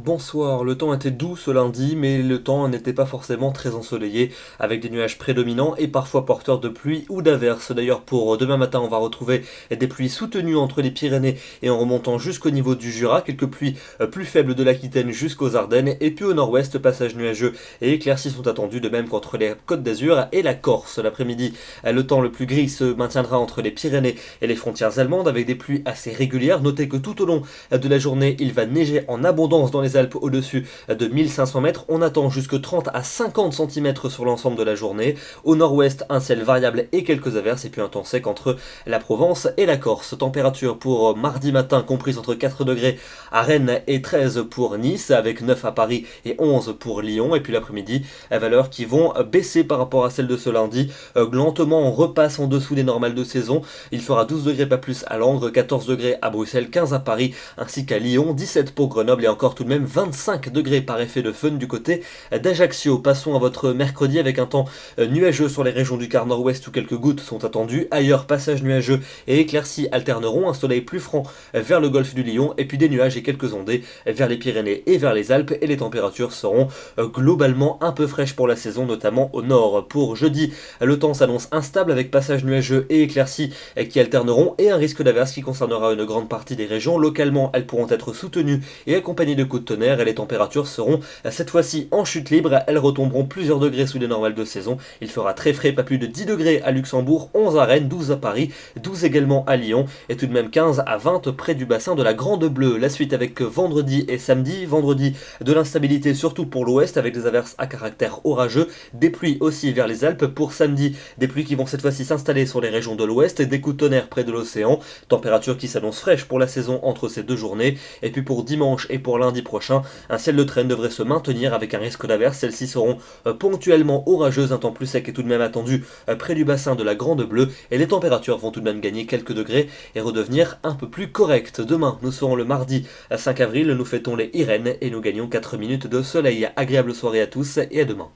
Bonsoir, le temps était doux ce lundi, mais le temps n'était pas forcément très ensoleillé, avec des nuages prédominants et parfois porteurs de pluie ou d'averses. D'ailleurs, pour demain matin, on va retrouver des pluies soutenues entre les Pyrénées et en remontant jusqu'au niveau du Jura, quelques pluies plus faibles de l'Aquitaine jusqu'aux Ardennes, et puis au nord-ouest, passages nuageux et éclaircies sont attendus, de même qu'entre les Côtes d'Azur et la Corse. L'après-midi, le temps le plus gris se maintiendra entre les Pyrénées et les frontières allemandes, avec des pluies assez régulières. Notez que tout au long de la journée, il va neiger en abondance dans les Alpes au-dessus de 1500 mètres. On attend jusque 30 à 50 cm sur l'ensemble de la journée. Au nord-ouest, un ciel variable et quelques averses, et puis un temps sec entre la Provence et la Corse. Température pour mardi matin comprise entre 4 degrés à Rennes et 13 pour Nice, avec 9 à Paris et 11 pour Lyon. Et puis l'après-midi, valeurs qui vont baisser par rapport à celles de ce lundi. Lentement, on repasse en dessous des normales de saison. Il fera 12 degrés pas plus à Langres, 14 degrés à Bruxelles, 15 à Paris ainsi qu'à Lyon, 17 pour Grenoble et encore tout de même 25 degrés par effet de fun du côté d'Ajaccio. Passons à votre mercredi avec un temps nuageux sur les régions du quart nord-ouest où quelques gouttes sont attendues. Ailleurs, passages nuageux et éclaircies alterneront, un soleil plus franc vers le golfe du Lion et puis des nuages et quelques ondées vers les Pyrénées et vers les Alpes, et les températures seront globalement un peu fraîches pour la saison, notamment au nord. Pour jeudi, le temps s'annonce instable avec passages nuageux et éclaircies qui alterneront et un risque d'averse qui concernera une grande partie des régions. Localement, elles pourront être soutenues et accompagnées de coups de tonnerre, et les températures seront cette fois-ci en chute libre. Elles retomberont plusieurs degrés sous les normales de saison. Il fera très frais, pas plus de 10 degrés à Luxembourg, 11 à Rennes, 12 à Paris, 12 également à Lyon et tout de même 15 à 20 près du bassin de la Grande Bleue. La suite avec vendredi et samedi. Vendredi, de l'instabilité surtout pour l'ouest avec des averses à caractère orageux, des pluies aussi vers les Alpes. Pour samedi, des pluies qui vont cette fois-ci s'installer sur les régions de l'ouest et des coups de tonnerre près de l'océan. Température qui s'annonce fraîche pour la saison entre ces deux journées. Et puis pour dimanche et pour lundi prochain, un ciel de traîne devrait se maintenir avec un risque d'averse. Celles-ci seront ponctuellement orageuses, un temps plus sec est tout de même attendu près du bassin de la Grande Bleue, et les températures vont tout de même gagner quelques degrés et redevenir un peu plus correctes. Demain, nous serons le mardi 5 avril, nous fêtons les Irènes et nous gagnons 4 minutes de soleil. Agréable soirée à tous et à demain.